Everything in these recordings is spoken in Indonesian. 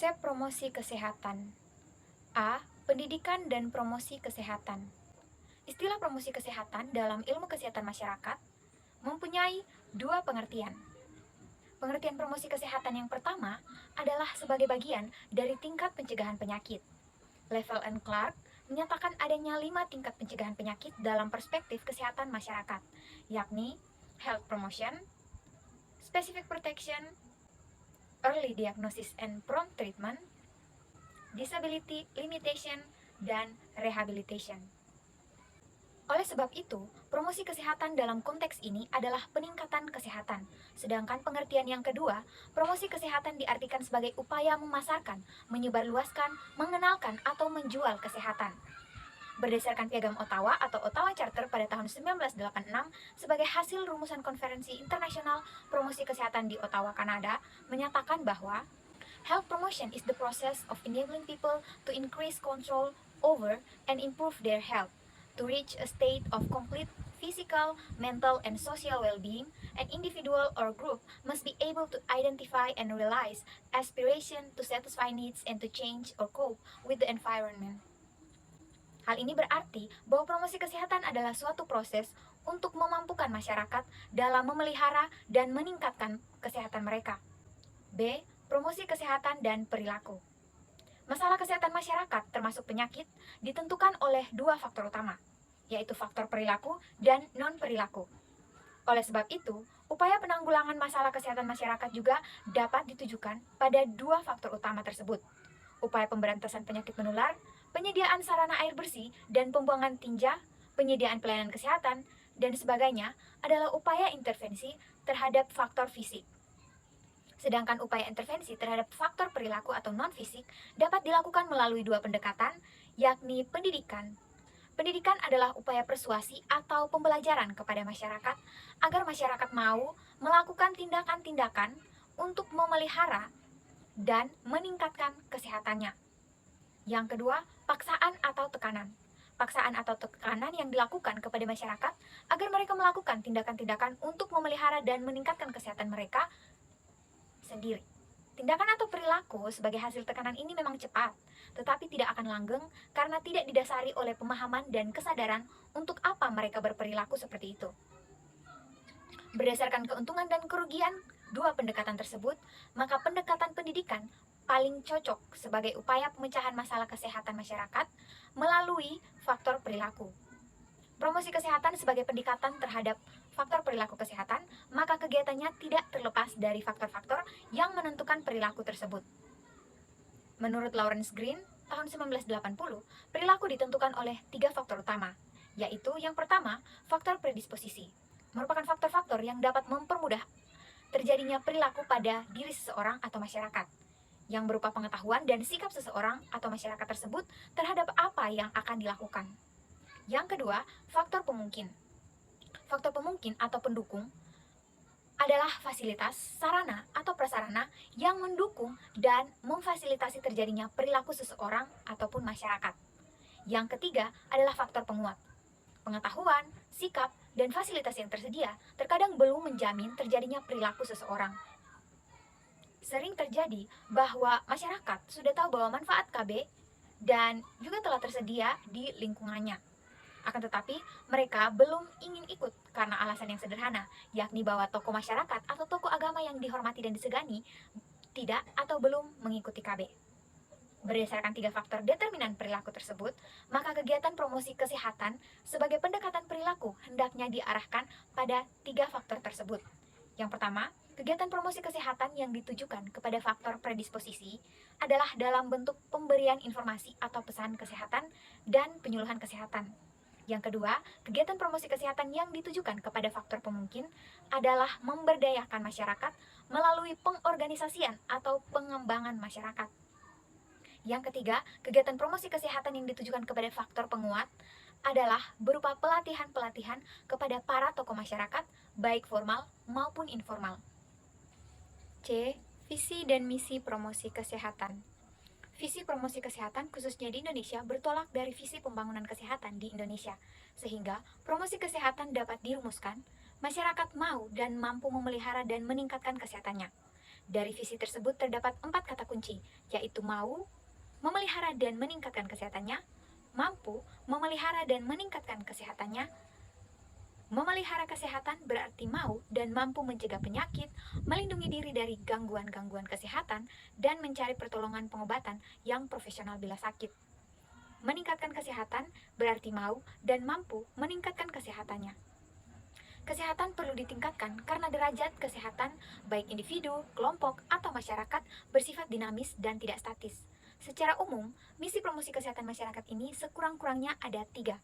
Konsep promosi kesehatan. A. Pendidikan dan promosi kesehatan. Istilah promosi kesehatan dalam ilmu kesehatan masyarakat mempunyai dua pengertian. Pengertian promosi kesehatan yang pertama adalah sebagai bagian dari tingkat pencegahan penyakit. Level and Clark menyatakan adanya 5 tingkat pencegahan penyakit dalam perspektif kesehatan masyarakat, yakni health promotion, specific protection, early diagnosis and prompt treatment, disability limitation, dan rehabilitation. Oleh sebab itu, promosi kesehatan dalam konteks ini adalah peningkatan kesehatan. Sedangkan pengertian yang kedua, promosi kesehatan diartikan sebagai upaya memasarkan, menyebarluaskan, mengenalkan, atau menjual kesehatan. Berdasarkan Piagam Ottawa atau Ottawa Charter pada tahun 1986 sebagai hasil rumusan konferensi internasional promosi kesehatan di Ottawa, Kanada, menyatakan bahwa health promotion is the process of enabling people to increase control over and improve their health, to reach a state of complete physical, mental, and social well-being. An individual or group must be able to identify and realize aspiration to satisfy needs and to change or cope with the environment. Hal ini berarti bahwa promosi kesehatan adalah suatu proses untuk memampukan masyarakat dalam memelihara dan meningkatkan kesehatan mereka. B. Promosi kesehatan dan perilaku. Masalah kesehatan masyarakat, termasuk penyakit, ditentukan oleh dua faktor utama, yaitu faktor perilaku dan non-perilaku. Oleh sebab itu, upaya penanggulangan masalah kesehatan masyarakat juga dapat ditujukan pada dua faktor utama tersebut. Upaya pemberantasan penyakit menular, penyediaan sarana air bersih dan pembuangan tinja, penyediaan pelayanan kesehatan, dan sebagainya adalah upaya intervensi terhadap faktor fisik. Sedangkan upaya intervensi terhadap faktor perilaku atau non-fisik dapat dilakukan melalui dua pendekatan, yakni pendidikan. Pendidikan adalah upaya persuasi atau pembelajaran kepada masyarakat agar masyarakat mau melakukan tindakan-tindakan untuk memelihara dan meningkatkan kesehatannya. Yang kedua, paksaan atau tekanan. Paksaan atau tekanan yang dilakukan kepada masyarakat agar mereka melakukan tindakan-tindakan untuk memelihara dan meningkatkan kesehatan mereka sendiri. Tindakan atau perilaku sebagai hasil tekanan ini memang cepat, tetapi tidak akan langgeng karena tidak didasari oleh pemahaman dan kesadaran untuk apa mereka berperilaku seperti itu. Berdasarkan keuntungan dan kerugian dua pendekatan tersebut, maka pendekatan pendidikan paling cocok sebagai upaya pemecahan masalah kesehatan masyarakat melalui faktor perilaku. Promosi kesehatan sebagai pendekatan terhadap faktor perilaku kesehatan, maka kegiatannya tidak terlepas dari faktor-faktor yang menentukan perilaku tersebut. Menurut Lawrence Green, tahun 1980, perilaku ditentukan oleh 3 faktor utama, yaitu yang pertama, faktor predisposisi, merupakan faktor-faktor yang dapat mempermudah terjadinya perilaku pada diri seseorang atau masyarakat, yang berupa pengetahuan dan sikap seseorang atau masyarakat tersebut terhadap apa yang akan dilakukan. Yang kedua, faktor pemungkin. Faktor pemungkin atau pendukung adalah fasilitas, sarana, atau prasarana yang mendukung dan memfasilitasi terjadinya perilaku seseorang ataupun masyarakat. Yang ketiga adalah faktor penguat. Pengetahuan, sikap, dan fasilitas yang tersedia terkadang belum menjamin terjadinya perilaku seseorang. Sering terjadi bahwa masyarakat sudah tahu bahwa manfaat KB dan juga telah tersedia di lingkungannya. Akan tetapi, mereka belum ingin ikut karena alasan yang sederhana, yakni bahwa tokoh masyarakat atau tokoh agama yang dihormati dan disegani tidak atau belum mengikuti KB. Berdasarkan 3 faktor determinan perilaku tersebut, maka kegiatan promosi kesehatan sebagai pendekatan perilaku hendaknya diarahkan pada 3 faktor tersebut. Yang pertama, kegiatan promosi kesehatan yang ditujukan kepada faktor predisposisi adalah dalam bentuk pemberian informasi atau pesan kesehatan dan penyuluhan kesehatan. Yang kedua, kegiatan promosi kesehatan yang ditujukan kepada faktor pemungkin adalah memberdayakan masyarakat melalui pengorganisasian atau pengembangan masyarakat. Yang ketiga, kegiatan promosi kesehatan yang ditujukan kepada faktor penguat adalah berupa pelatihan-pelatihan kepada para tokoh masyarakat, baik formal maupun informal. C. Visi dan misi promosi kesehatan. Visi promosi kesehatan khususnya di Indonesia bertolak dari visi pembangunan kesehatan di Indonesia, sehingga promosi kesehatan dapat dirumuskan, masyarakat mau dan mampu memelihara dan meningkatkan kesehatannya. Dari visi tersebut terdapat 4 kata kunci, yaitu mau, memelihara dan meningkatkan kesehatannya, mampu, memelihara dan meningkatkan kesehatannya. Memelihara kesehatan berarti mau dan mampu mencegah penyakit, melindungi diri dari gangguan-gangguan kesehatan, dan mencari pertolongan pengobatan yang profesional bila sakit. Meningkatkan kesehatan berarti mau dan mampu meningkatkan kesehatannya. Kesehatan perlu ditingkatkan karena derajat kesehatan baik individu, kelompok, atau masyarakat bersifat dinamis dan tidak statis. Secara umum, misi promosi kesehatan masyarakat ini sekurang-kurangnya ada 3,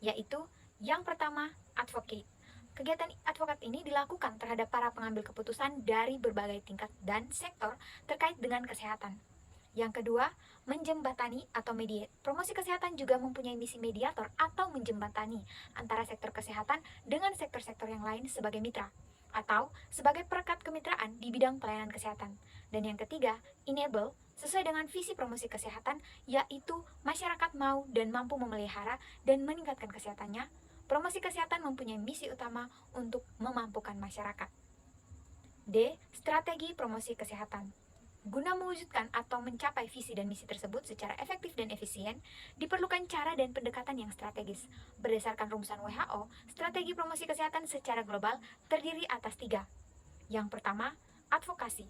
yaitu yang pertama, advocate. Kegiatan advokat ini dilakukan terhadap para pengambil keputusan dari berbagai tingkat dan sektor terkait dengan kesehatan. Yang kedua, menjembatani atau mediate. Promosi kesehatan juga mempunyai misi mediator atau menjembatani antara sektor kesehatan dengan sektor-sektor yang lain sebagai mitra atau sebagai perekat kemitraan di bidang pelayanan kesehatan. Dan yang ketiga, enable sesuai dengan visi promosi kesehatan, yaitu masyarakat mau dan mampu memelihara dan meningkatkan kesehatannya. Promosi kesehatan mempunyai misi utama untuk memampukan masyarakat. D. Strategi promosi kesehatan. Guna mewujudkan atau mencapai visi dan misi tersebut secara efektif dan efisien, diperlukan cara dan pendekatan yang strategis. Berdasarkan rumusan WHO, strategi promosi kesehatan secara global terdiri atas 3. Yang pertama, advokasi.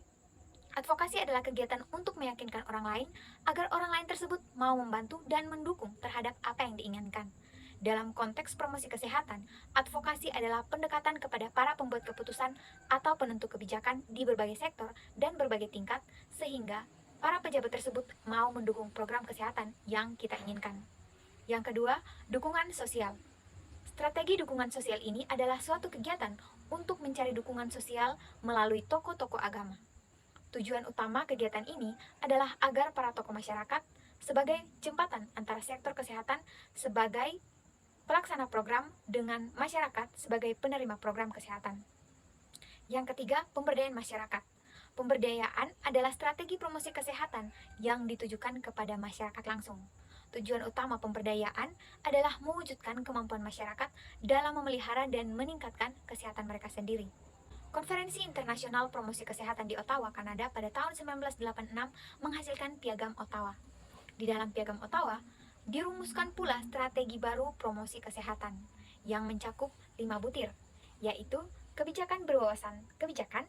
Advokasi adalah kegiatan untuk meyakinkan orang lain agar orang lain tersebut mau membantu dan mendukung terhadap apa yang diinginkan. Dalam konteks promosi kesehatan, advokasi adalah pendekatan kepada para pembuat keputusan atau penentu kebijakan di berbagai sektor dan berbagai tingkat, sehingga para pejabat tersebut mau mendukung program kesehatan yang kita inginkan. Yang kedua, dukungan sosial. Strategi dukungan sosial ini adalah suatu kegiatan untuk mencari dukungan sosial melalui tokoh-tokoh agama. Tujuan utama kegiatan ini adalah agar para tokoh masyarakat sebagai jembatan antara sektor kesehatan sebagai pelaksana program dengan masyarakat sebagai penerima program kesehatan. Yang ketiga, pemberdayaan masyarakat. Pemberdayaan adalah strategi promosi kesehatan yang ditujukan kepada masyarakat langsung. Tujuan utama pemberdayaan adalah mewujudkan kemampuan masyarakat dalam memelihara dan meningkatkan kesehatan mereka sendiri. Konferensi Internasional Promosi Kesehatan di Ottawa, Kanada pada tahun 1986 menghasilkan Piagam Ottawa. Di dalam Piagam Ottawa, dirumuskan pula strategi baru promosi kesehatan yang mencakup 5 butir, yaitu kebijakan berwawasan kebijakan,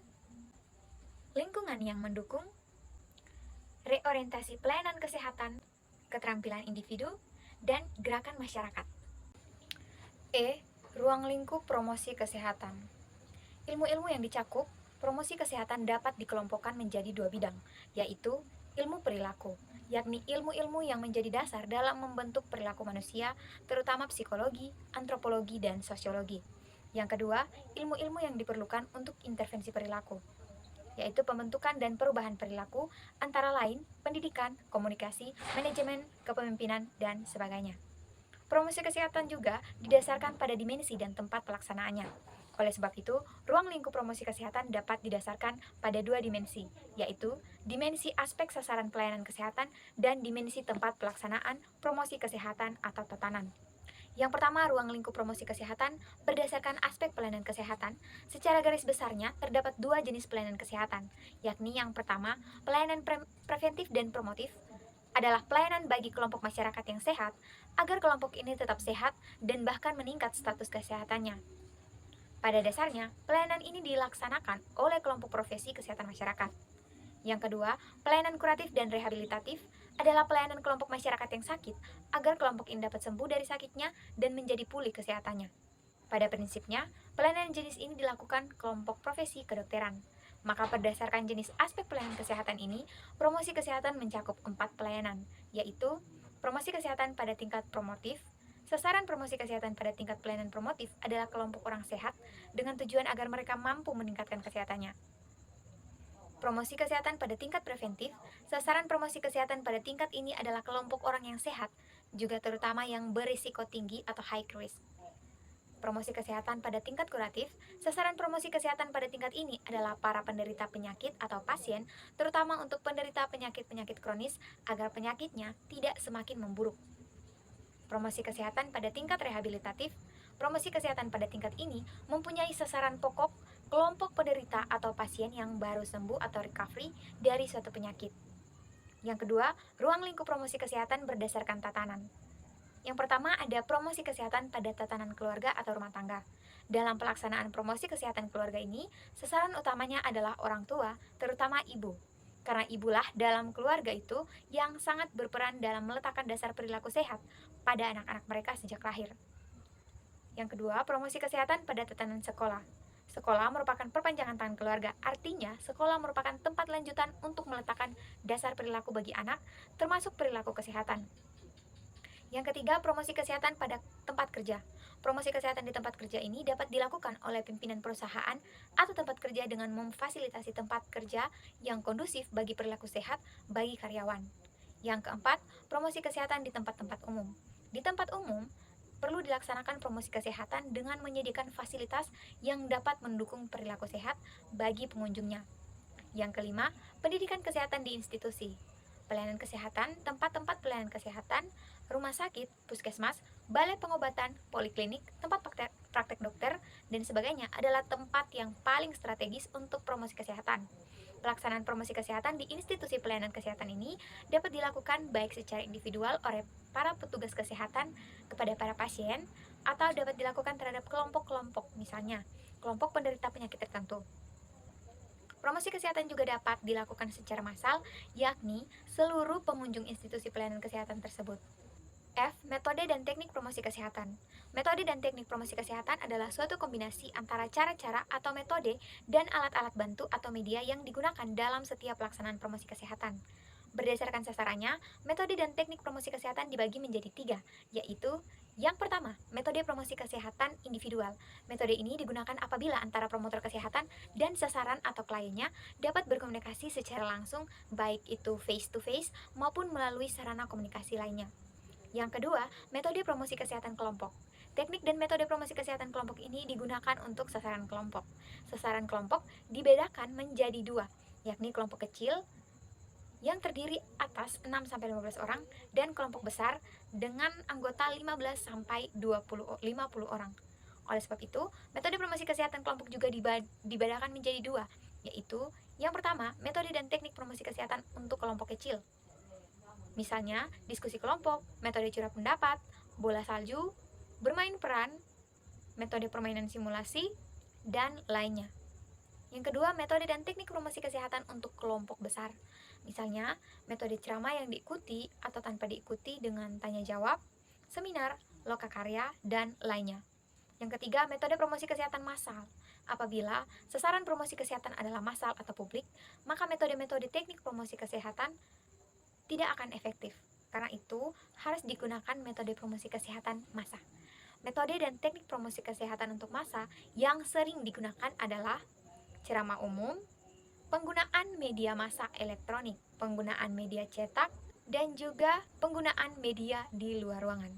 lingkungan yang mendukung, reorientasi pelayanan kesehatan, keterampilan individu, dan gerakan masyarakat. E. Ruang lingkup promosi kesehatan. Ilmu-ilmu yang dicakup promosi kesehatan dapat dikelompokkan menjadi 2 bidang, yaitu ilmu perilaku, yakni ilmu-ilmu yang menjadi dasar dalam membentuk perilaku manusia, terutama psikologi, antropologi, dan sosiologi. Yang kedua, ilmu-ilmu yang diperlukan untuk intervensi perilaku, yaitu pembentukan dan perubahan perilaku, antara lain pendidikan, komunikasi, manajemen, kepemimpinan, dan sebagainya. Promosi kesehatan juga didasarkan pada dimensi dan tempat pelaksanaannya. Oleh sebab itu, ruang lingkup promosi kesehatan dapat didasarkan pada 2 dimensi, yaitu dimensi aspek sasaran pelayanan kesehatan dan dimensi tempat pelaksanaan promosi kesehatan atau tatanan. Yang pertama, ruang lingkup promosi kesehatan berdasarkan aspek pelayanan kesehatan. Secara garis besarnya, terdapat 2 jenis pelayanan kesehatan, yakni yang pertama, pelayanan preventif dan promotif, adalah pelayanan bagi kelompok masyarakat yang sehat, agar kelompok ini tetap sehat dan bahkan meningkat status kesehatannya. Pada dasarnya, pelayanan ini dilaksanakan oleh kelompok profesi kesehatan masyarakat. Yang kedua, pelayanan kuratif dan rehabilitatif adalah pelayanan kelompok masyarakat yang sakit agar kelompok ini dapat sembuh dari sakitnya dan menjadi pulih kesehatannya. Pada prinsipnya, pelayanan jenis ini dilakukan kelompok profesi kedokteran. Maka berdasarkan jenis aspek pelayanan kesehatan ini, promosi kesehatan mencakup 4 pelayanan, yaitu promosi kesehatan pada tingkat promotif. Sasaran promosi kesehatan pada tingkat pelayanan promotif adalah kelompok orang sehat dengan tujuan agar mereka mampu meningkatkan kesehatannya. Promosi kesehatan pada tingkat preventif, sasaran promosi kesehatan pada tingkat ini adalah kelompok orang yang sehat, juga terutama yang berisiko tinggi atau high risk. Promosi kesehatan pada tingkat kuratif, sasaran promosi kesehatan pada tingkat ini adalah para penderita penyakit atau pasien, terutama untuk penderita penyakit-penyakit kronis agar penyakitnya tidak semakin memburuk. Promosi kesehatan pada tingkat rehabilitatif, promosi kesehatan pada tingkat ini mempunyai sasaran pokok kelompok penderita atau pasien yang baru sembuh atau recovery dari suatu penyakit. Yang kedua, ruang lingkup promosi kesehatan berdasarkan tatanan. Yang pertama ada promosi kesehatan pada tatanan keluarga atau rumah tangga. Dalam pelaksanaan promosi kesehatan keluarga ini, sasaran utamanya adalah orang tua, terutama ibu. Karena ibulah dalam keluarga itu yang sangat berperan dalam meletakkan dasar perilaku sehat pada anak-anak mereka sejak lahir. Yang kedua, promosi kesehatan pada tatanan sekolah. Sekolah merupakan perpanjangan tangan keluarga, artinya sekolah merupakan tempat lanjutan untuk meletakkan dasar perilaku bagi anak, termasuk perilaku kesehatan. Yang ketiga, promosi kesehatan pada tempat kerja. Promosi kesehatan di tempat kerja ini dapat dilakukan oleh pimpinan perusahaan atau tempat kerja dengan memfasilitasi tempat kerja yang kondusif bagi perilaku sehat bagi karyawan. Yang keempat, promosi kesehatan di tempat-tempat umum. Di tempat umum, perlu dilaksanakan promosi kesehatan dengan menyediakan fasilitas yang dapat mendukung perilaku sehat bagi pengunjungnya. Yang kelima, pendidikan kesehatan di institusi. Pelayanan kesehatan, tempat-tempat pelayanan kesehatan, rumah sakit, puskesmas, balai pengobatan, poliklinik, tempat praktek dokter, dan sebagainya adalah tempat yang paling strategis untuk promosi kesehatan. Pelaksanaan promosi kesehatan di institusi pelayanan kesehatan ini dapat dilakukan baik secara individual oleh para petugas kesehatan kepada para pasien atau dapat dilakukan terhadap kelompok-kelompok, misalnya kelompok penderita penyakit tertentu. Promosi kesehatan juga dapat dilakukan secara massal, yakni seluruh pengunjung institusi pelayanan kesehatan tersebut. F. Metode dan teknik promosi kesehatan. Metode dan teknik promosi kesehatan adalah suatu kombinasi antara cara-cara atau metode dan alat-alat bantu atau media yang digunakan dalam setiap pelaksanaan promosi kesehatan. Berdasarkan sasarannya, metode dan teknik promosi kesehatan dibagi menjadi 3, yaitu yang pertama, metode promosi kesehatan individual. Metode ini digunakan apabila antara promotor kesehatan dan sasaran atau kliennya dapat berkomunikasi secara langsung, baik itu face-to-face maupun melalui sarana komunikasi lainnya. Yang kedua, metode promosi kesehatan kelompok. Teknik dan metode promosi kesehatan kelompok ini digunakan untuk sasaran kelompok. Sasaran kelompok dibedakan menjadi 2, yakni kelompok kecil yang terdiri atas 6-15 orang dan kelompok besar dengan anggota 15-50 orang. Oleh sebab itu, metode promosi kesehatan kelompok juga dibedakan menjadi 2, yaitu yang pertama, metode dan teknik promosi kesehatan untuk kelompok kecil. Misalnya, diskusi kelompok, metode curah pendapat, bola salju, bermain peran, metode permainan simulasi, dan lainnya. Yang kedua, metode dan teknik promosi kesehatan untuk kelompok besar. Misalnya, metode ceramah yang diikuti atau tanpa diikuti dengan tanya jawab, seminar, lokakarya, dan lainnya. Yang ketiga, metode promosi kesehatan massal. Apabila sasaran promosi kesehatan adalah massal atau publik, maka metode-metode teknik promosi kesehatan tidak akan efektif. Karena itu, harus digunakan metode promosi kesehatan massa. Metode dan teknik promosi kesehatan untuk massa yang sering digunakan adalah ceramah umum, penggunaan media massa elektronik, penggunaan media cetak, dan juga penggunaan media di luar ruangan.